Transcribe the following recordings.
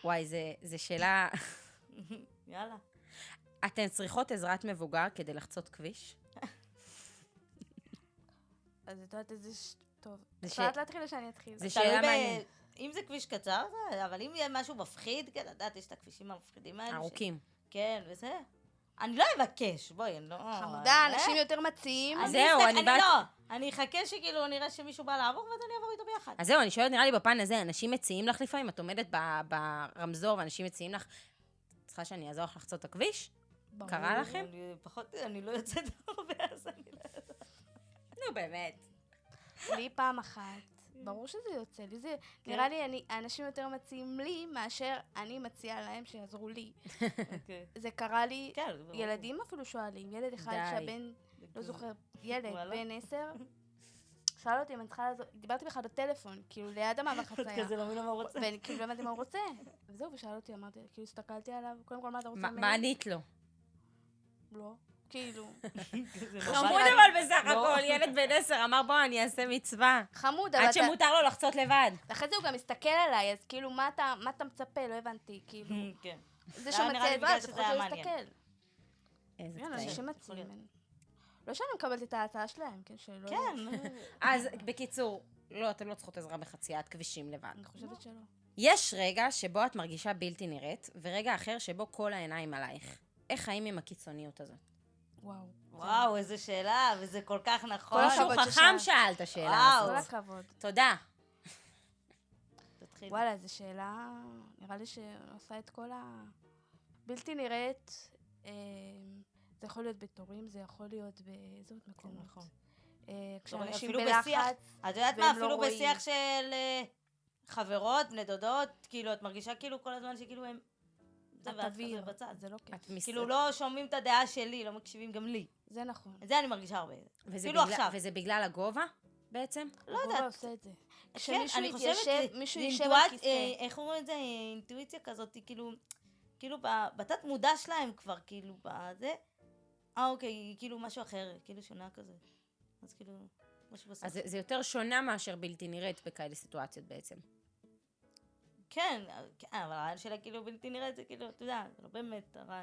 וואי, זה שאלה... יאללה. אתן צריכות עזרת מבוגר כדי לחצות כביש? אז את יודעת איזה... טוב. זה אפשר להתחיל או שאני אתחיל? זה שאלה מעניינת. אם זה כביש קצר, אבל אם יהיה משהו מפחיד, כן, לדעת, יש את הכבישים המפחידים האלה. ארוכים. כן, וזה. אני לא אבקש, בואי, אני לא... חמודה, אנשים יותר מציעים. זהו, אני באת... לא, אני אחכה שכאילו נראה שמישהו בא לעבור, ואז אני אעבור איתו ביחד. אז זהו, אני שואלת, נראה לי בפן הזה, אנשים מציעים לך לפעמים, את עומדת ברמזור, ואנשים מציעים לך, צריכה שאני אעזור לך לחצות את הכביש? קרה לכם? אני לא יוצאת הרבה, אז אני לא יודעת. נו, באמת. לי פעם אחת. ברור שזה יוצא לי. זה, נראה לי, האנשים יותר מציעים לי, מאשר אני מציעה להם שיעזרו לי. זה קרה לי, ילדים אפילו שואלים, ילד אחד שהבן, לא זוכר, ילד, בן 10, שאל אותי אם אני צריכה לעזור, דיברתי בכלל בטלפון, כאילו ליד המעבר חצייה. כזה לא מבינה מה הוא רוצה. ואני כאילו לא הבנתי מה הוא רוצה. וזהו, ושאל אותי, אמרתי, כאילו הסתכלתי עליו, קודם כל מה אתה רוצה ממני? מה ענית לו? לא, כאילו. חמוד אבל בסך הכל, ילד בן 10 אמר בוא אני אעשה מצווה. חמוד, אבל עד שמותר לו לחצות לבד. אחרי זה הוא גם מסתכל עליי, אז כאילו מה אתה מצפה? לא הבנתי, כאילו. כן. זה שמציע עזרה, אז לפחות הוא יסתכל. איזה יאללה, קטעים. אנשים מציעים. לא שאני מקבלת את ההצעה שלהם, כן, שלא... כן. אז בקיצור, לא, אתם לא צריכות עזרה בחציית כבישים לבד. אני חושבת שלא. יש רגע שבו את מרגישה בלתי נראית, ורגע אחר שבו כל העיניים עלייך. איך חיים עם הקיצוניות הזאת? וואו, איזו שאלה, וזה כל כך נכון. משהו חכם שאל את השאלה כל הזאת. הכבוד. תודה. תתחיל. וואלה, זו שאלה, נראה לי שעושה את כל ה... בלתי נראית, זה יכול להיות בתורים, זה יכול להיות באיזה עוד מקומות. נכון. כשאנשים אפילו בלחץ, בשיח, את יודעת מה, והם לא אפילו רואים. בשיח של חברות, בני דודות, כאילו, את מרגישה כאילו כל הזמן שכאילו הם... זה ואת תבהיר, כזה בצד. זה לא כיף. כאילו לא שומעים את הדעה שלי, לא מקשיבים גם לי. זה נכון. את זה אני מרגישה הרבה. אפילו עכשיו. וזה בגלל הגובה בעצם? לא הגובה יודעת. עושה את זה. כן, כשמישהו אני חושבת יתיישב, מישהו יישב על אינטואט- כיסא. איך אומרים את זה? אינטואיציה כזאת, כאילו בתת מודע שלהם כבר, כאילו, בזה. אוקיי, כאילו משהו אחר, כאילו שונה כזה. אז כאילו, משהו בסוף. אז זה יותר שונה מאשר בלתי נראית בכאלה סיטואציות בעצם. כן, אבל הרעיון שלה כאילו בלתי נראית, זה כאילו, אתה יודע, זה לא באמת הרע.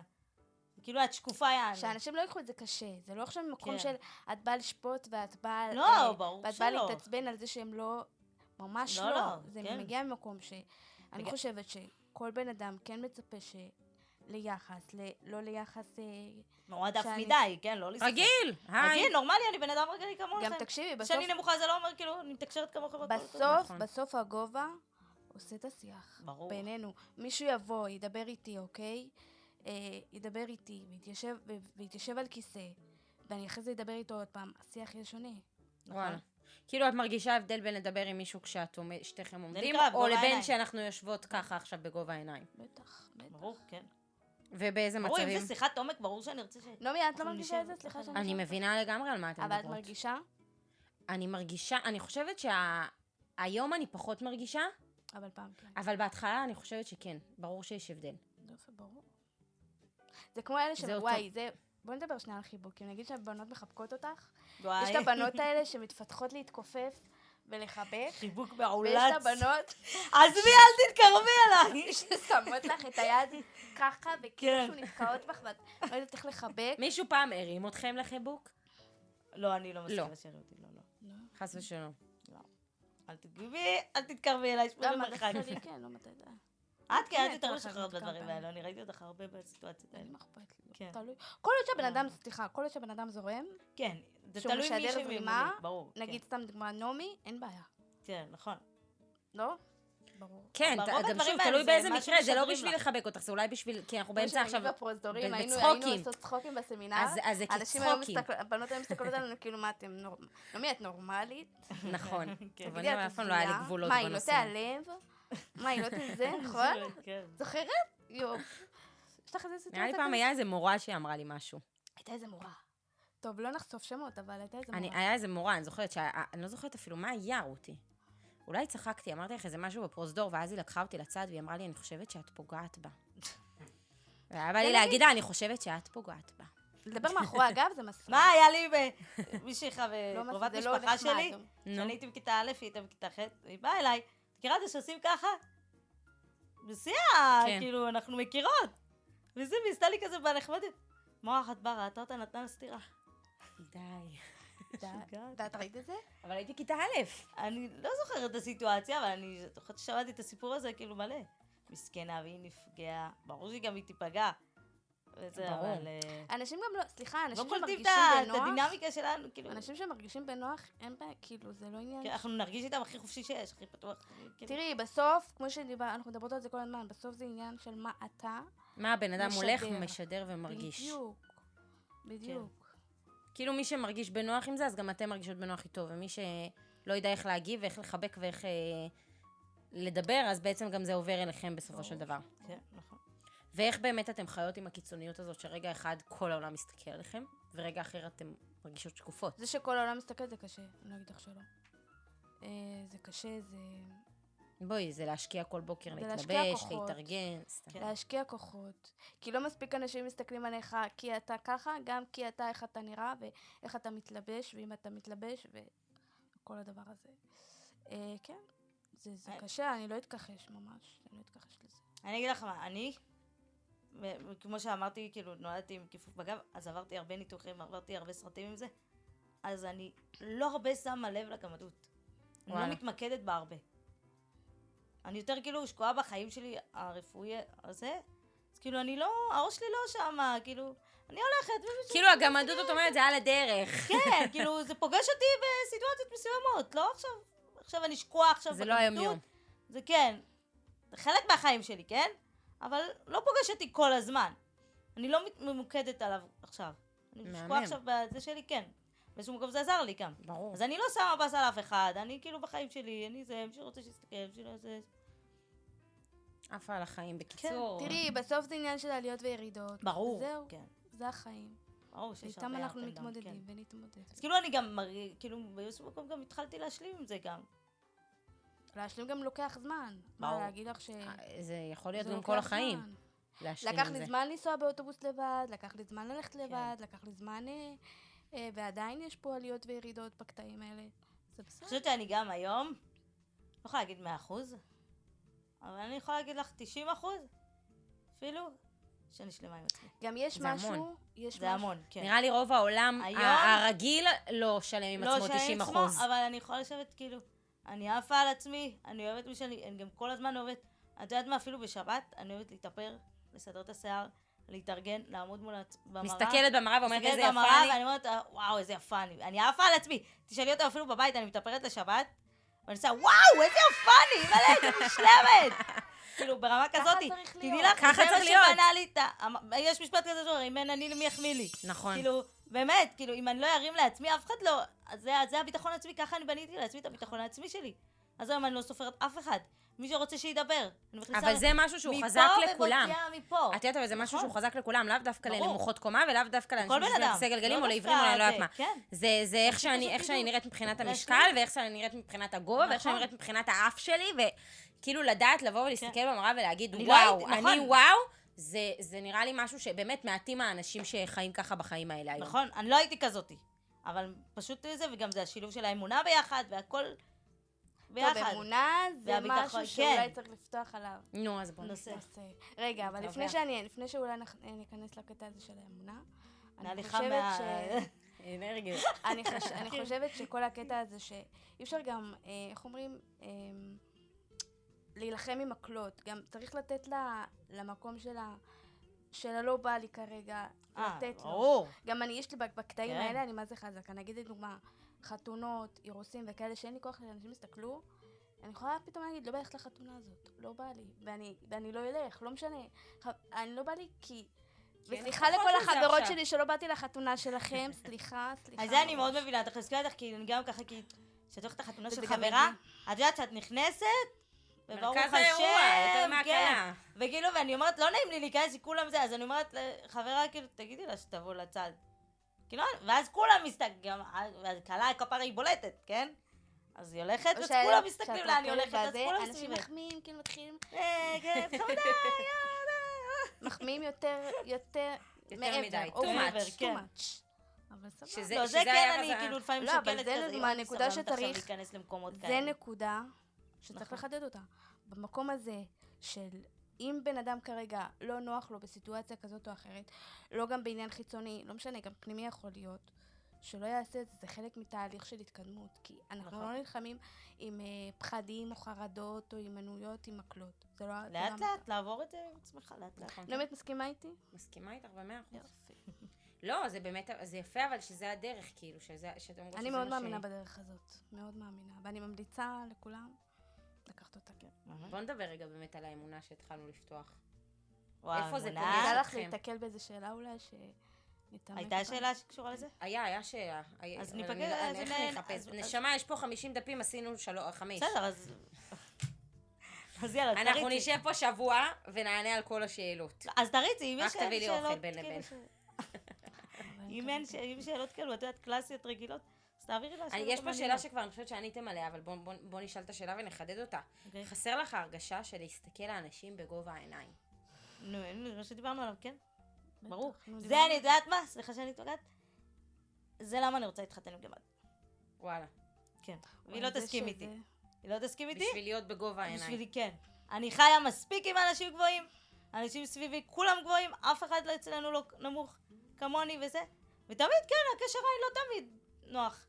כאילו את שקופה יענו. שאנשים לא יקחו את זה קשה. זה לא עכשיו ממקום כן. של את באה לשפוט ואת באה... לא, ברור ואת באה שלא. להתעצבן על זה שהם לא... ממש לא, לא. לא, זה כן. מגיע ממקום ש... אני חושבת שכל בן אדם כן מצפה ליחס, לא ליחס... נורא דף שאני- מדי, כן, לא לשחק. רגיל, היי. רגיל, נורמלי, אני בן אדם רגילי כמוכם. גם תקשיבי, בסוף... שאני נמוכה זה לא אומר כאילו, אני מתקשרת כמוכם. נכון. בסוף הגובה עושה את השיח. ברור. בינינו. מישהו יבוא, ידבר איתי, אוקיי? ידבר איתי, ויתיישב על כיסא, ואני אחרי זה אדבר איתו עוד פעם, השיח יהיה שונה. וואלה. כאילו את מרגישה הבדל בין לדבר עם מישהו שתיכם עומדים, נקרא או בגובה לבין העיניים. שאנחנו יושבות ככה עכשיו בגובה העיניים. בטח. ברור, כן. ובאיזה ברור, אם מצבים? זה שיחת עומק, ברור שאני רוצה ש... נעמי, את לא אנחנו מרגישה את זה? נשב. סליחה שאני... אני מבינה לגמרי על מה אתן אבל את מדברות. מרגישה? אני מרגישה, אני חושבת שהיום אני פחות מרגישה, אבל פעם כן. אבל בהתחלה אני חושבת שכן, ברור שיש הבדל. יופי, ברור. זה כמו אלה זה של... אותו. וואי, זה... בואי נדבר שנייה על חיבוקים. נגיד שהבנות מחבקות אותך. וואי. יש את הבנות האלה שמתפתחות להתכופף ולחבק. חיבוק ויש מעולץ. את הבנות עזבי, אל תתקרבי אליי. ששמות לך את היד ככה, כן. וכאילו נתקעות בך, ואת לא יודעת איך לחבק. מישהו פעם הרים אתכם לחיבוק? לא, אני לא לא. מסכימה לשאר אותי, לא, לא. חס ושלום. אל תתגבי, אל תתקרבי אליי, יש פה גם מרחק. הדרך שלי, כן, לא מתי זה. את כן, את כן, יותר כל משחררת אחד בדברים כמה האלה, אני ראיתי אותך הרבה בסיטואציות האלה. אין מה אכפת לי, כן. תלוי. כל עוד שהבן אדם, סליחה, כל עוד שהבן אדם זורם, כן, זה שהוא תלוי מי משדר שממולי, זרימה, ברור. נגיד סתם דוגמה נעמי, אין בעיה. כן, נכון. לא? ברור. כן, ברוב גם הדברים שוב, האלה תלוי זה באיזה מה מקרה, זה לא שמשדרים בשביל לך. לחבק אותך, זה אולי בשביל, כי אנחנו באמצע עכשיו... בפרוזדורים, היינו בצחוקים. עושות צחוקים בסמינר. אז זה אנשים היום כצחוקים. הבנות היום מסתכלות עלינו, כאילו, מה אתם נעמי, את נורמלית? נכון. כן. אבל אני אף פעם לא היה לי הזויה? גבולות מה, היא לא בנושא. תיעלב? מה, היא לא תזה, נכון? כן. זוכרת? יופ. יש לך איזה סיטואציה נראה לי פעם היה איזה מורה שאמרה לי משהו. הייתה איזה מורה. טוב, לא נחשוף שמות, אבל הייתה איזה מורה. היה איזה מורה, אני לא זוכרת אפילו מה היה רותי. אולי צחקתי, אמרתי לך איזה משהו בפרוזדור, ואז היא לקחה אותי לצד, והיא אמרה לי, אני חושבת שאת פוגעת בה. והיה בא לי להגיד לה, אני חושבת שאת פוגעת בה. לדבר מאחורי הגב זה מספיק. מה היה לי מישהי לא קרובת מספיק, זה לא משפחה נחמד. שלי? שאני הייתי בכיתה א', היא הייתה בכיתה ח', היא באה אליי, תכירה את זה שעושים ככה? בשיא, כן. כאילו, אנחנו מכירות. וזה, ועשתה לי כזה בנחמדת. מוח, את באה, ראתה אותה, נתנה לה סטירה. די. ואת ראית את זה? אבל הייתי כיתה א'. אני לא זוכרת את הסיטואציה, אבל אני זוכרת ששמעתי את הסיפור הזה כאילו מלא. מסכנה, והיא נפגעה. ברור שהיא גם היא תיפגע. וזה, ברור. אבל... אנשים גם לא, סליחה, לא אנשים קולטים שמרגישים את בנוח, הדינמיקה שלנו, כאילו. אנשים שמרגישים בנוח, אין בעיה, כאילו, זה לא עניין. כן, אנחנו נרגיש איתם הכי חופשי שיש, הכי פתוח. כאילו. תראי, בסוף, כמו אנחנו מדברות על זה כל הזמן, בסוף זה עניין של מה אתה מה הבן אדם משדר. הולך, משדר ומרגיש. בדיוק. כאילו מי שמרגיש בנוח עם זה, אז גם אתם מרגישות בנוח איתו, ומי שלא יודע איך להגיב ואיך לחבק ואיך לדבר, אז בעצם גם זה עובר אליכם בסופו של דבר. כן, נכון. ואיך באמת אתם חיות עם הקיצוניות הזאת, שרגע אחד כל העולם מסתכל עליכם, ורגע אחר אתם מרגישות שקופות. זה שכל העולם מסתכל זה קשה, אני לא אגיד לך שלא. זה קשה, זה... בואי, זה להשקיע כל בוקר, זה להשקיע להתלבש, כוחות. להתארגן, סתם. כן. להשקיע כוחות. כי לא מספיק אנשים מסתכלים עליך כי אתה ככה, גם כי אתה, איך אתה נראה ואיך אתה מתלבש, ואם אתה מתלבש וכל הדבר הזה. כן, זה קשה, אני לא אתכחש ממש, אני לא אתכחש לזה. אני אגיד לך מה, כמו שאמרתי, כאילו, נולדתי עם כיפוף בגב, אז עברתי הרבה ניתוחים, עברתי הרבה סרטים עם זה, אז אני לא הרבה שמה לב לגמדות. אני לא מתמקדת בה הרבה. אני יותר כאילו שקועה בחיים שלי הרפואי הזה, אז כאילו אני לא, הראש שלי לא שמה, כאילו, אני הולכת. כאילו הגמדות, זאת אומרת, זה על הדרך. כן, כאילו זה פוגש אותי בסיטואציות מסוימות, לא עכשיו אני שקועה עכשיו זה לא היום-יום. זה כן, זה חלק מהחיים שלי, כן? אבל לא פוגש אותי כל הזמן. אני לא ממוקדת עליו עכשיו. אני שקועה עכשיו בזה שלי, כן. באיזשהו מקום זה עזר לי גם. ברור. אז אני לא שמה בס על אף אחד, אני כאילו בחיים שלי, אני זה, מי שרוצה שיסתכל, מי שלא זה... עפה על החיים, בקיצור. תראי, בסוף זה עניין של עליות וירידות. ברור. זהו, כן. זה החיים. ברור שיש איתם הרבה אנחנו up and down, מתמודדים כן. ונתמודד. אז כאילו אני גם, כאילו באיזשהו מקום גם התחלתי להשלים עם זה גם. להשלים גם לוקח זמן. מה להגיד לך ש... זה יכול להיות זה גם לוקח כל החיים. זמן. להשלים לקח עם לי זה. זמן לנסוע באוטובוס לבד, לקח לי זמן ללכת לבד, לקח לי זמן... ועדיין יש פה עליות וירידות בקטעים האלה. זה בסדר. אני חושבת שאני גם היום, לא יכולה להגיד 100%, אבל אני יכולה להגיד לך 90%, אפילו, שאני שלמה עם עצמי. גם יש זה משהו... המון. זה המון, כן. נראה לי רוב העולם הרגיל לא שלם עם עצמו 90%. אבל אני יכולה לשבת כאילו, אני עפה על עצמי, אני אוהבת מי שאני, אני גם כל הזמן אוהבת, את יודעת מה, אפילו בשבת, אני אוהבת להתאפר, לסדר את השיער, להתארגן, לעמוד מול במראה. מסתכלת במראה ואומרת איזה יפה במראה, אני. ואני אומרת, וואו, איזה יפה אני עפה על עצמי. תשאלי אותה אפילו בבית, אני מתאפרת לשבת, ואני עושה, וואו, איזה יפה אני, מלא, איזה משלמת. כאילו, ברמה כזאת, תדעי לך, ככה צריך להיות. שבנה לי יש משפט כזה שאומר, אם אין אני למי יחמיא לי. נכון. כאילו, באמת, כאילו, אם אני לא ארים לעצמי, אף אחד לא, אז זה הביטחון העצמי, ככה אני בניתי לעצמי את הביטחון העצמי שלי. אז היום אני לא סופרת אף אחד. מי שרוצה שידבר. אבל זה משהו שהוא חזק לכולם. מפה ומוציאה מפה. את יודעת, אבל זה משהו שהוא חזק לכולם, לאו דווקא ברור. לנמוכות קומה, ולאו דווקא לאנשים שיש להם כיסא גלגלים, או לעיוורים, או אני לא יודעת מה. כן. זה איך שאני נראית מבחינת המשקל, ואיך שאני נראית מבחינת הגובה, ואיך שאני נראית מבחינת האף שלי, וכאילו לדעת לבוא ולהסתכל במראה ולהגיד, וואו, אני וואו, זה נראה לי משהו שבאמת מעטים האנשים שחיים ככה בחיים האלה היום. נכון, אני לא הייתי כזאתי. אבל פשוט זה, וגם זה השילוב של האמונה ביחד, והכל ביחד. טוב, אמונה זה משהו שאולי צריך לפתוח עליו. נו, אז בוא נושא. רגע, אבל לפני שאולי ניכנס לקטע הזה של האמונה, אני חושבת שכל הקטע הזה שאי אפשר גם, איך אומרים, להילחם עם מקלות, גם צריך לתת למקום שלה לא בא לי כרגע, לתת לו. גם יש לי בקטעים האלה, אני מה זה חזק, אני אגיד לדוגמה, חתונות, אירוסים וכאלה שאין לי כוח שאנשים יסתכלו, אני יכולה פתאום להגיד, לא בא לך לחתונה הזאת, לא בא לי, ואני לא אלך, לא משנה, אני לא בא לי כי... וסליחה לכל החברות שלי שלא באתי לחתונה שלכם, סליחה. אז זה אני מאוד מבינה, אתה חזקה לך, כי אני גם ככה, כי כשאת הולכת לחתונה של חברה, את יודעת שאת נכנסת, וברוך השם, יותר מהקלה. וכאילו, ואני אומרת, לא נעים לי להיכנס, כי כולם זה, אז אני אומרת לחברה, כאילו, תגידי לה שתבוא לצד. כאילו, ואז כולם מסתכלים, והקלה כפרה היא בולטת, כן? אז היא הולכת, אז כולם מסתכלים לה, אני הולכת, אז כולם סביבת. אנשים מחמיאים, כאילו מתחילים... כן, חמודה, מחמיאים יותר מדי, too much. אבל סבבה. לא, זה כן, אני כאילו לפעמים שוקלת כזה. לא, אבל זה הנקודה שצריך, להיכנס למקומות כאלה. זה נקודה שצריך לחדד אותה. במקום הזה של אם בן אדם כרגע לא נוח לו בסיטואציה כזאת או אחרת, לא גם בעניין חיצוני, לא משנה, גם פנימי יכול להיות, שלא יעשה את זה, זה חלק מתהליך של התקדמות, כי אנחנו לא נלחמים עם פחדים או חרדות או הימנעויות עם מקלות. זה לא... לאט לאט, לעבור את זה עם עצמך, לאט לאט. באמת מסכימה איתי? מסכימה איתך ב100%. לא, זה באמת, זה יפה, אבל שזה הדרך, כאילו, אני מאוד מאמינה בדרך הזאת, מאוד מאמינה, ואני ממליצה לכולם לקחת אותה. בוא נדבר רגע באמת על האמונה שהתחלנו לפתוח. איפה זה פוגש אתכם? לך להתקל באיזה שאלה אולי הייתה שאלה שקשורה לזה? היה שאלה. אז ניפגש, איך אני אחפש? נשמה, יש פה 50 דפים, עשינו 5. בסדר, אז יאללה, תריצי. אנחנו נשב פה שבוע ונענה על כל השאלות. אז תריצי, אם יש שאלות... רק תביא לי אוכל בין לבין. אם שאלות כאלו, את יודעת, קלאסיות רגילות, אז תעבירי לה שאלות. יש פה שאלה שכבר אני חושבת שעניתם עליה, אבל בוא נשאל את השאלה ונחדד אותה. חסר לך הרגשה של להסתכל לאנשים בגובה העיניים? נו, מה שדיברנו עליו, כן? ברור. זה אני יודעת מה? סליחה שאני מתווגעת. זה למה אני רוצה להתחתן עם גמד. וואלה. כן. והיא לא תסכים איתי. היא לא תסכים איתי? בשביל להיות בגובה העיניים. בשבילי כן. אני חיה מספיק עם אנשים גבוהים, אנשים סביבי, כולם גבוהים, אף אחד אצלנו לא נמוך כמוני וזה. ותמיד כן, הקשר היא לא תמיד נוח.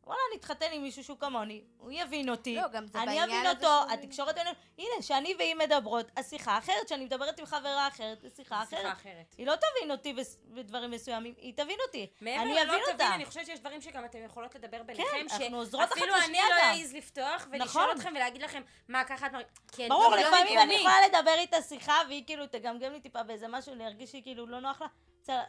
וואלה, אני אתחתן עם מישהו שהוא כמוני, הוא יבין אותי, לא, גם זה אני אבין אותו, התקשורת בינינו, הנה, שאני והיא מדברות, השיחה אחרת, שאני מדברת עם חברה אחרת, השיחה אחרת. היא לא תבין אותי בדברים מסוימים, היא תבין אותי, אני אבין אותה. אני חושבת שיש דברים שגם אתם יכולות לדבר ביניכם, שאפילו אני לא אעז לפתוח ולשאול אתכם ולהגיד לכם, מה ככה את מרגישה. ברור, לפעמים אני יכולה לדבר איתה שיחה, והיא כאילו תגמגם לי טיפה באיזה משהו, להרגיש שהיא כאילו לא נוח לה.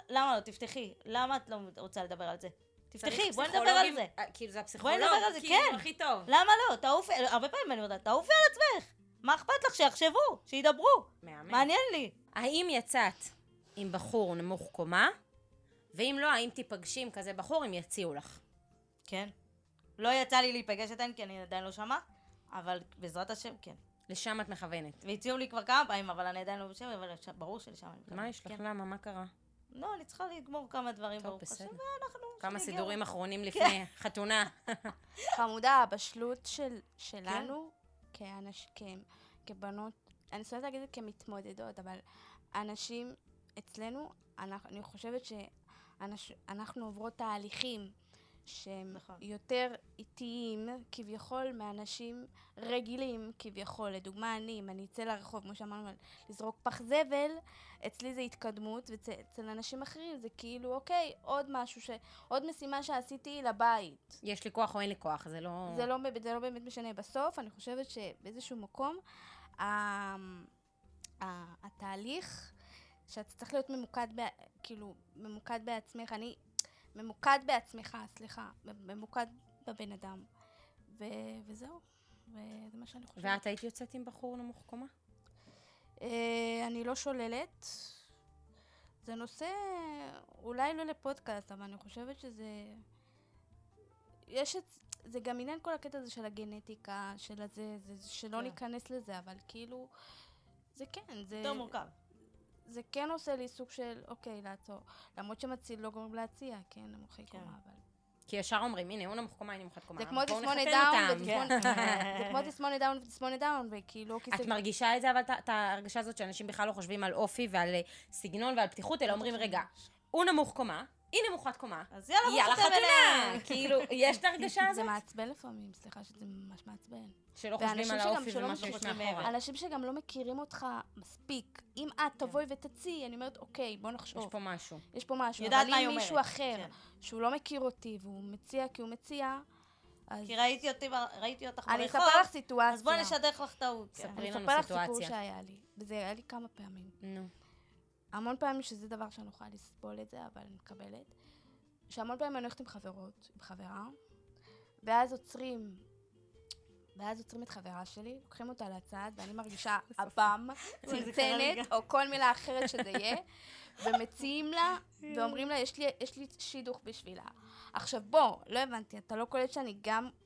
למה לא? תפתחי. למה את לא רוצה לדבר על זה? תפתחי, בואי נדבר על זה. כאילו זה הפסיכולוג, בואי נדבר על זה, כן. הכי טוב. למה לא? תעופי, הרבה פעמים אני יודעת, תעופי על עצמך. מה אכפת לך? שיחשבו, שידברו. מעניין לי. האם יצאת עם בחור נמוך קומה, ואם לא, האם תיפגשי עם כזה בחור, אם יציעו לך? כן. לא יצא לי להיפגש עדיין, כי אני עדיין לא שמה, אבל בעזרת השם, כן. לשם את מכוונת. והציעו לי כבר כמה פעמים, אבל אני עדיין לא בשם, אבל ברור שלשם אני מכוונת. מה יש לך? למה? מה קרה? לא, אני צריכה לגמור כמה דברים, טוב, ברוך השם, ואנחנו... כמה סידורים אחרונים לפני חתונה. חמודה, הבשלות שלנו, כבנות, אני חושבת להגיד את זה כמתמודדות, אבל אנשים אצלנו, אני חושבת שאנחנו עוברות תהליכים שהם יותר איטיים כביכול מאנשים רגילים כביכול. לדוגמה אם אני אצא לרחוב, כמו שאמרנו, לזרוק פח זבל, אצלי זה התקדמות, ואצל אנשים אחרים זה כאילו אוקיי, עוד משהו, עוד משימה שעשיתי לבית. יש לי כוח או אין לי כוח, זה לא... זה לא באמת משנה. בסוף אני חושבת שבאיזשהו מקום התהליך שאתה צריך להיות ממוקד בעצמך, ממוקד בעצמך, סליחה, ממוקד בבן אדם. וזהו, וזה מה שאני חושבת. ואת היית יוצאת עם בחור נמוך קומה? אני לא שוללת. זה נושא, אולי לא לפודקאסט, אבל אני חושבת שזה... זה גם עניין כל הקטע הזה של הגנטיקה, של הזה, שלא ניכנס לזה, אבל כאילו, זה כן, זה... יותר מורכב. זה כן עושה לי סוג של, אוקיי, לעצור. למרות שמציל לא גורם להציע, כן, נמוכי קומה, אבל... כי ישר אומרים, הנה, הוא נמוך קומה, אני נמוכת קומה. זה כמו תסמונת דאון, זה כמו תסמונת דאון, וכאילו... את מרגישה את זה, אבל את ההרגשה הזאת שאנשים בכלל לא חושבים על אופי ועל סגנון ועל פתיחות, אלא אומרים, רגע, הוא נמוך קומה, היא נמוכת קומה, אז יאללה חתונה! כאילו, יש את ההרגשה הזאת? זה מעצבן לפעמים, סליחה שזה ממש מעצבן. שלא חושבים על האופי ומה שיש מאחורה. אנשים שגם לא מכירים אותך מספיק, אם את תבואי ותציעי, אני אומרת, אוקיי, בוא נחשוב. יש פה משהו. אבל אם מישהו אחר, שהוא לא מכיר אותי, והוא מציע כי הוא מציע, אז... כי ראיתי אותך ברחוב, אני אספר לך סיטואציה. אז בואי נשדך לך טעות. ספרי לנו סיטואציה. אני אספר לך סיפור שהיה לי, וזה היה לי כמה פעמים. נו. המון פעמים שזה דבר שאני יכולה לסבול את זה, אבל אני מקבלת. שהמון פעמים אני הולכת עם חברה, ואז עוצרים את חברה שלי, לוקחים אותה לצד, ואני מרגישה אב"ם, צנצנת, או כל מילה אחרת שזה יהיה, ומציעים לה, ואומרים לה, יש לי שידוך בשבילה. עכשיו בוא, לא הבנתי, אתה לא קולט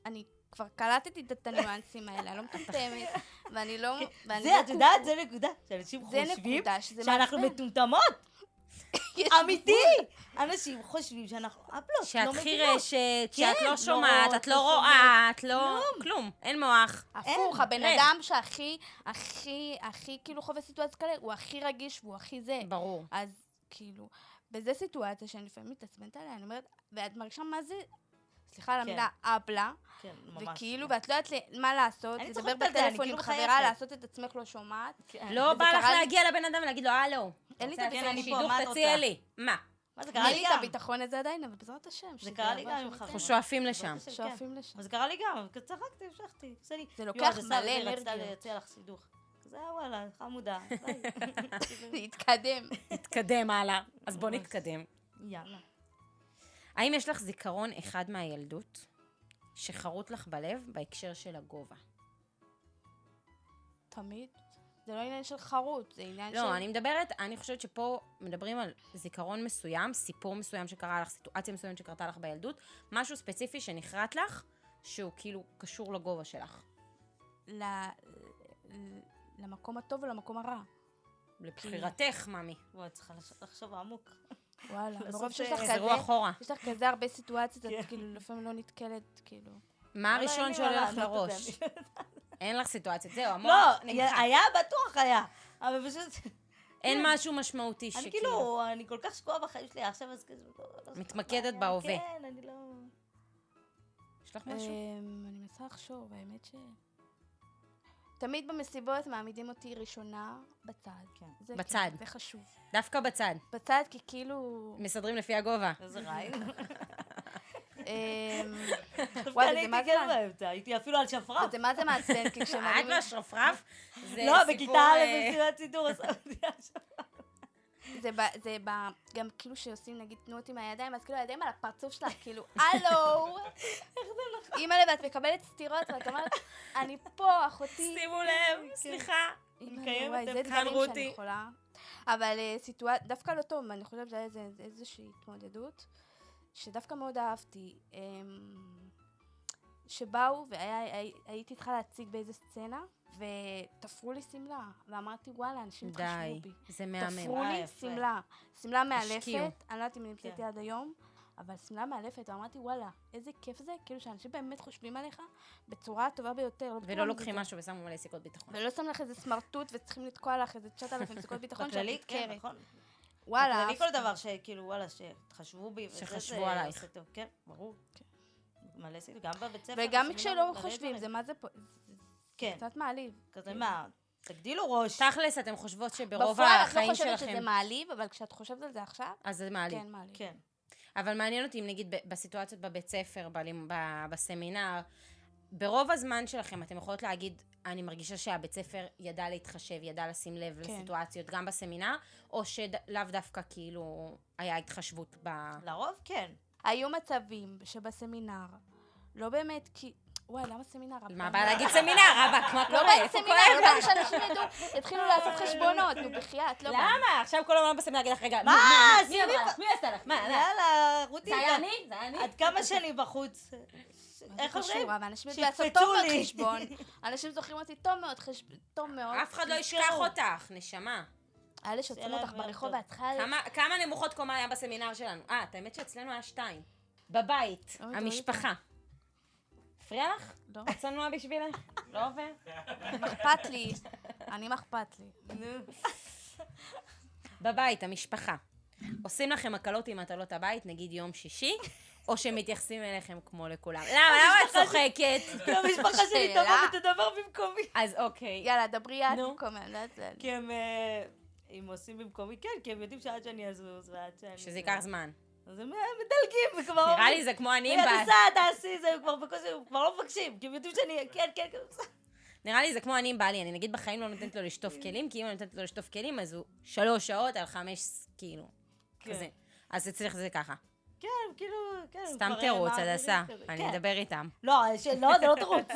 אני כבר קלטתי את הניואנסים האלה, אני לא מטומטמת, ואני לא... זה, את יודעת, זה נקודה, שאנשים חושבים שאנחנו מטומטמות. אמיתי! אנשים חושבים שאנחנו אבלות, שאת לא הכי מבינות. רשת, שאת כן, לא שומעת, את לא רואה, את לא... כלום, אין מוח. הפוך, הבן אדם שהכי, הכי כאילו חווה סיטואציות כאלה, הוא הכי רגיש והוא הכי זה. ברור. אז כאילו, בזה סיטואציה שאני לפעמים מתעצבנת עליה, אני אומרת, ואת מרגישה מה זה, סליחה על המילה, אבלה, כן, ממש. וכאילו, ואת לא יודעת מה לעשות, אני לדבר צוחקת על זה, אני בטלפון עם כאילו חברה, מחייכת. לעשות את עצמך לא שומעת. לא בא לך קרה לי- להגיע לבן אדם ולהגיד לו, הלו. אין לי את רוצה הביטחון, לעשות אני פה, שידוך, מה את תציע רוצה? לי. מה? מה זה אין קרה לי לי את גם? הביטחון הזה עדיין, אבל בעזרת השם. זה שזה קרה לי יעבור גם שם עם את חבר. אנחנו שואפים לשם. כן. שואפים לשם. אז זה קרה לי גם, צחקתי, המשכתי. עושה לי, זה לוקח יואו, הדסה מלא וזה, רצתה אנרגיות. להציע לך שידוך. זה היה וואלה, חמודה. להתקדם. נתקדם הלאה. אז בוא נתקדם. יאללה. האם יש לך זיכרון אחד מהילדות שחרוט לך בלב בהקשר של הגובה? תמיד. זה לא עניין של חרוט, זה עניין של... לא, אני מדברת, אני חושבת שפה מדברים על זיכרון מסוים, סיפור מסוים שקרה לך, סיטואציה מסוימת שקרתה לך בילדות, משהו ספציפי שנחרט לך, שהוא כאילו קשור לגובה שלך. למקום הטוב ולמקום הרע. לבחירתך, ממי. וואי, צריכה לחשוב עמוק. וואלה, לעשות מרוב שיש לך תחזרו כזה, אחורה. יש לך כזה הרבה סיטואציות, כן. את כאילו לפעמים לא נתקלת, כאילו... מה אין הראשון לי שעולה מה לך לענות על לראש? זה. אין לך סיטואציות, זהו, לא, המוח נמחק. היה, בטוח היה. אבל פשוט, אין משהו משמעותי אני שכאילו... כאילו, אני כל כך שקועה בחיים שלי עכשיו, אז כאילו... לא מתמקדת זוכרת. בהווה. כן, אני לא... יש לך משהו? אני מנסה לחשוב, האמת ש... תמיד במסיבות מעמידים אותי ראשונה בצד. כן. זה בצד. כן, זה חשוב. דווקא בצד. בצד כי כאילו... מסדרים לפי הגובה. איזה רעיון. וואי, אני וזה מה הייתי זה כן באמצע, הייתי אפילו על שפרף. וזה מה זה מעצבן, כי את כשמראים... והשרפרף? זה לא, סיפור, בכיתה א' במסיבת סידור עשה אותי על שפרף. גם כאילו שעושים, נגיד, תנו אותי מהידיים, אז כאילו הידיים על הפרצוף שלה, כאילו, הלו! אימא'לה, ואת מקבלת סטירות, ואת אומרת, אני פה, אחותי. שימו לב, סליחה. אימא'לה, וואי, זה כאן דברים שאני רותי. יכולה. אבל דווקא לא טוב, אני חושבת שזה איזושהי התמודדות, שדווקא מאוד אהבתי, שבאו, והייתי צריכה להציג באיזה סצנה, ותפרו לי שמלה, ואמרתי, וואלה, אנשים התחשבו די, בי. זה מהמם. תפרו לי יפה. שמלה, שמלה מאלפת, השקיעו. אני לא יודעת אם נמצאתי כן. עד היום, אבל שמלה מאלפת, ואמרתי, וואלה, איזה כיף זה, כאילו שאנשים באמת חושבים עליך בצורה הטובה ביותר. לא בצורה ולא לוקחים מוזיקה. משהו ושמו מלא סיכות ביטחון. ולא שם לך איזה סמרטוט וצריכים לתקוע לך איזה 9,000 סיכות ביטחון שאת בכללי, כן, נדקרת. נכון. וואלה, בכללי כל דבר שכאילו, וואלה, שחשבו בי. וזה, שחשבו זה עלייך. עושה טוב. כן, ברור. מלא סידור, גם בבית ספר. וגם עושים כשלא לנו מלא חושבים, דברים. זה מה זה פה, כן, זה קצת מעליב. כזה מה, תגדילו ראש. תכלס, אתם חושבות שברוב בפועל את לא החיים חושבת שזה שלכם... מעליב, אבל כשאת חושבת על זה עכשיו, אז זה מעליב. כן מעליב. כן. אבל מעניין אותי אם נגיד בסיטואציות בבית ספר, בסמינר, ברוב הזמן שלכם אתם יכולות להגיד, אני מרגישה שהבית ספר ידע להתחשב, ידע לשים לב כן. לסיטואציות גם בסמינר, או שלאו דווקא כאילו היה התחשבות לרוב כן. היו מצבים שבסמינר, לא באמת כי... וואי, למה סמינר? מה בא להגיד סמינר, רבק? מה לא קורה? באתי איפה סמינר, לא כואב באתי לך? שאנשים יתחילו לעשות חשבונות, נו בחייאת, לא באתי. למה? עכשיו כל הזמן בסמינר להגיד לך, רגע, מה? מי אמרה לך? מי עשתה לך? מה? יאללה, רותי, זה היה אני? זה היה אני? עד כמה שנים בחוץ? איך קשור, אומרים? אבל אנשים יודעים לעשות שיקפצו טוב מאוד לי. חשבון. אנשים זוכרים אותי טוב מאוד, טוב מאוד. אף אחד לא ישכח תזכרו. אותך, נשמה. אלה שעוצרים שאלה אותך מאוד ברחוב טוב. והצחה... כמה נמוכות קומה היה בסמינר שלנו? את האמת שאצלנו היה 2. בבית, אוי, המשפחה. הפריע לך? לא. צנוע בשבילך? לא עובר? אכפת לי. אני אכפת לי. בבית, המשפחה. עושים לכם הקלות עם מטלות הבית, נגיד יום שישי, או שמתייחסים אליכם כמו לכולם. למה את צוחקת? כי המשפחה שלי שאלה. תבוא ותדבר במקומי. אז אוקיי. יאללה, דברי את נו. במקום, אני לא יודעת. כי הם עושים במקומי, כן, כי הם יודעים שעד שאני אזוז ועד שאני... שזה ייקח זמן. אז הם מדלגים וכבר... נראה לי זה כמו אני עם מיד בת. עשה, תעשי, זה כבר בקושי, הם כבר לא מבקשים, כי הם יודעים שאני... כן, כן, כן. נראה לי זה כמו אני עם בעלי. אני נגיד בחיים לא נותנת לו לשטוף כלים, כי אם אני נותנת לו לשטוף כלים, אז הוא 3 שעות על 5 כאילו. כזה. אז אצלך זה ככה. כן, כאילו, כן. הם סתם כבר תירוץ, מעבירים הדסה. כזה. אני כן. אדבר איתם. לא, זה לא תירוץ.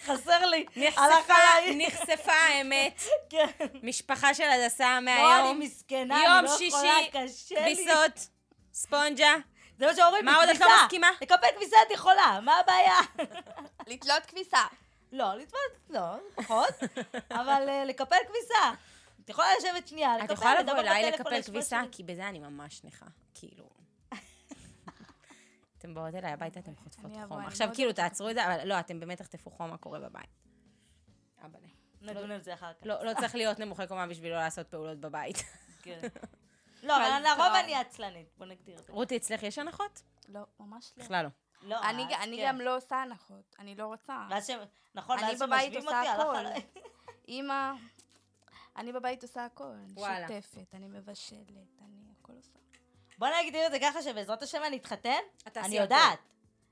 חסר לי. הלך עליי. נחשפה האמת. כן. משפחה של הדסה לא, מהיום. אני מסכנה, יום אני לא שישי, יכולה, קשה לי. כביסות, ספונג'ה. זה מה שאומרים, מה עוד את לא כביסה. מסכימה? לקפל כביסה את יכולה, מה הבעיה? לתלות כביסה. לא, לתפוס, לא, פחות, אבל לקפל כביסה. את יכולה לשבת שנייה, את לקפל, יכולה לבוא לדבר אליי בטלפון, לקפל לשמוע כביסה, שירים. כי בזה אני ממש נכה, כאילו. אתם באות אליי הביתה, אתם חוטפות אני אבוא, חום. אני עכשיו מאוד כאילו אוהבת תעצרו את זה, אבל לא, אתם באמת תחטפו חום מה קורה בבית. אבאלה. נדון על זה אחר כך. לא צריך להיות נמוכי קומה בשביל לא לעשות פעולות בבית. כן. לא, אבל לרוב אני עצלנית, בוא נגדיר את זה. רותי, אצלך יש הנחות? לא, ממש לא. בכלל לא. לא, אני כן. גם לא עושה הנחות, אני לא רוצה. ואז נכון, אני ואז בבית שמשווים עושה אותי, הלך הכל. עליי. אמא, אני בבית עושה הכל, אני וואלה. שוטפת, אני מבשלת, אני הכל עושה. בוא נגדיר את זה ככה שבעזרת השם אני אתחתן, אתה אני עשי הכל. יודעת.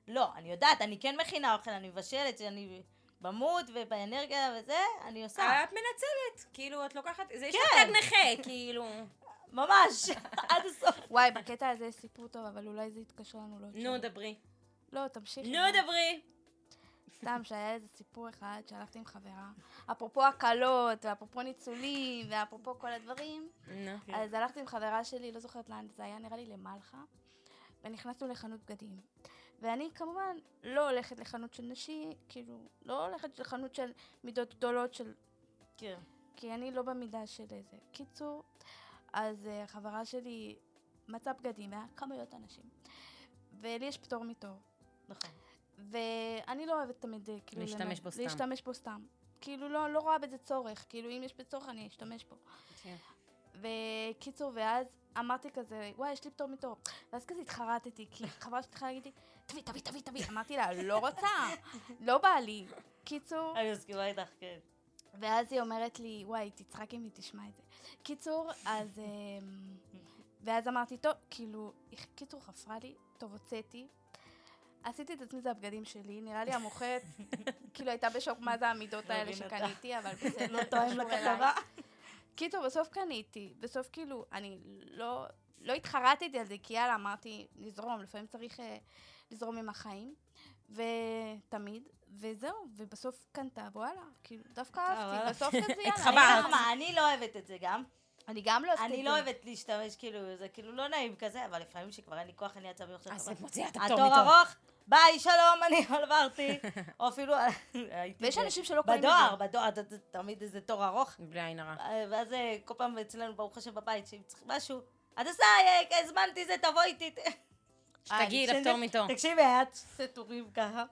לא, אני יודעת, אני כן מכינה אוכל, אני מבשלת, שאני במות ובאנרגיה וזה, אני עושה. את מנצלת, כאילו, את לוקחת, זה יש כן. לך תג נכה, כאילו. ממש, עד הסוף. וואי, בקטע הזה יש סיפור טוב, אבל אולי זה יתקשר לנו לעוד נו, שעה. דברי. לא, תמשיכי. נו, דברי. סתם, שהיה איזה סיפור אחד שהלכתי עם חברה. אפרופו הקלות, ואפרופו ניצולים, ואפרופו כל הדברים. נו. אז הלכתי עם חברה שלי, לא זוכרת לאן זה היה, נראה לי למלחה, ונכנסנו לחנות בגדים. ואני כמובן לא הולכת לחנות של נשים, כאילו, לא הולכת לחנות של מידות גדולות של... כן. כי אני לא במידה של איזה. קיצור, אז החברה שלי מצאה בגדים, היה כמויות אנשים. ולי יש פטור מתור. נכון. ואני לא אוהבת תמיד, כאילו... להשתמש בו סתם. להשתמש בו סתם. כאילו, לא רואה בזה צורך. כאילו, אם יש בצורך, אני אשתמש בו. כן. וקיצור, ואז אמרתי כזה, וואי, יש לי פטור מתור. ואז כזה התחרטתי, כי חברה שלי התחילה להגיד לי, תביא. אמרתי לה, לא רוצה, לא בא לי. קיצור, אני מסכימה איתך, כן. ואז היא אומרת לי, וואי, תצחק אם היא תשמע את זה. קיצור, אז... ואז אמרתי, טוב, כאילו, קיצור חפרה לי, טוב, הוצאתי. עשיתי את עצמי, זה הבגדים שלי, נראה לי המוכרת, כאילו הייתה בשוק מה זה המידות האלה שקניתי, אבל בסדר. לא תואם לכתבה. קיצור, בסוף קניתי, בסוף כאילו, אני לא התחרטתי על זה, כי יאללה, אמרתי, נזרום, לפעמים צריך לזרום עם החיים, ותמיד, וזהו, ובסוף קנתה, וואלה, כאילו, דווקא אהבתי, בסוף כזה יאללה. התחברת. אני לא אוהבת את זה גם. אני גם לא אוהבת את זה. אני לא אוהבת להשתמש, כאילו, זה כאילו לא נעים כזה, אבל לפעמים שכבר אין לי כוח, אני יצא ביוחד. אז את מוציאה את הפטור התור מתור. ארוך, ביי, שלום, אני עברתי. או אפילו, הייתי... ויש אנשים שלא קוראים את זה. בדואר, תמיד איזה תור ארוך. בלי עין הרע. ואז כל פעם אצלנו, ברוך השם בבית, שאם צריך משהו, הדסה, הזמנתי זה, תבוא איתי. שתגיעי לפטור מתור. תקשיבי, היה שתי טורים ככה.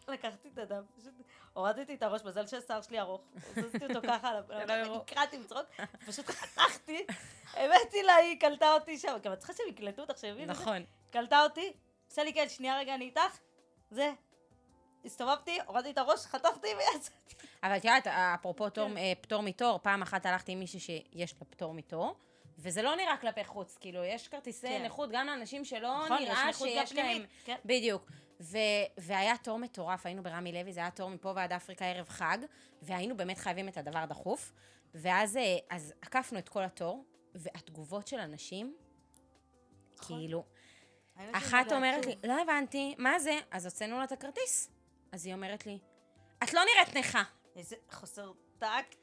לקחתי את הדם, פשוט הורדתי את הראש, מזל שהשיער שלי ארוך. הוזזתי אותו ככה, נקרעתי מצחוק, פשוט חתכתי, הבאתי לה, היא קלטה אותי שם, גם את צריכה שהם יקלטו אותך, שהבינו את זה. נכון. קלטה אותי, עושה לי כן, שנייה רגע, אני איתך, זה, הסתובבתי, הורדתי את הראש, חטפתי ויצאתי. אבל את יודעת, אפרופו פטור מתור, פעם אחת הלכתי עם מישהי שיש לה פטור מתור, וזה לא נראה כלפי חוץ, כאילו, יש כרטיסי נכות גם לאנשים שלא נראה שיש להם... בדיוק. והיה תור מטורף, היינו ברמי לוי, זה היה תור מפה ועד אפריקה ערב חג, והיינו באמת חייבים את הדבר דחוף, ואז עקפנו את כל התור, והתגובות של אנשים, כאילו, אחת אומרת לי, לא הבנתי, מה זה? אז הוצאנו לה את הכרטיס. אז היא אומרת לי, את לא נראית נכה. איזה חוסר טאק.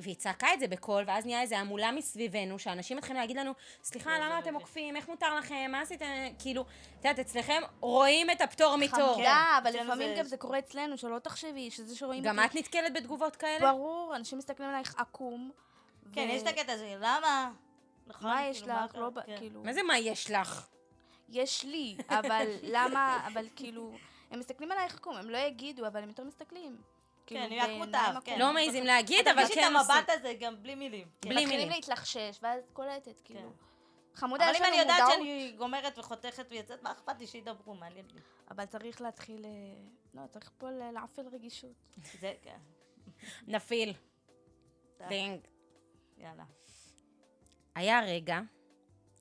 והיא צעקה את זה בקול, ואז נהיה איזה המולה מסביבנו, שאנשים מתחילים להגיד לנו, סליחה, למה אתם עוקפים? איך מותר לכם? מה עשיתם? כאילו, את יודעת, אצלכם רואים את הפטור מתור. חמודה, אבל לפעמים גם זה קורה אצלנו, שלא תחשבי, שזה שרואים... גם את נתקלת בתגובות כאלה? ברור, אנשים מסתכלים עלייך עקום. כן, יש את הקטע הזה, למה? מה יש לך? לא, כאילו... מה זה מה יש לך? יש לי, אבל למה? אבל כאילו, הם מסתכלים עלייך עקום, הם לא יגידו, אבל הם יותר מסתכלים. כן, אני רק מותב, כן. לא מעיזים להגיד, אבל כן עושים. יש את המבט הזה גם בלי מילים. מתחילים להתלחשש, ואז קולטת, כאילו. חמודה, אבל יש אם לנו אני יודעת מודעות. שאני גומרת וחותכת ויצאת, מה אכפת לי שידברו, מעניין לי. אבל צריך להתחיל, לא, צריך פה להפעיל רגישות. זה, כן. נפיל. דינג. יאללה. היה רגע,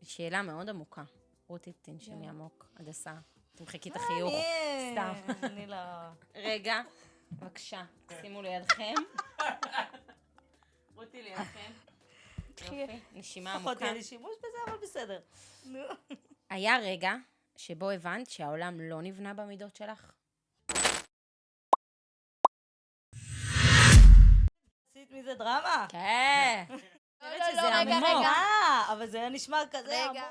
שאלה מאוד עמוקה. רותי, תנשמי עמוק, הדסה. תמחקי את החיוך. סתם. אני לא... רגע, בבקשה, שימו לידכם. רותי לידכם. יופי, נשימה עמוקה. פחות יהיה לי שימוש בזה, אבל בסדר. היה רגע שבו הבנת שהעולם לא נבנה במידות שלך? עשית מזה דרמה? כן. לא, רגע. אבל זה היה נשמע כזה עמוק.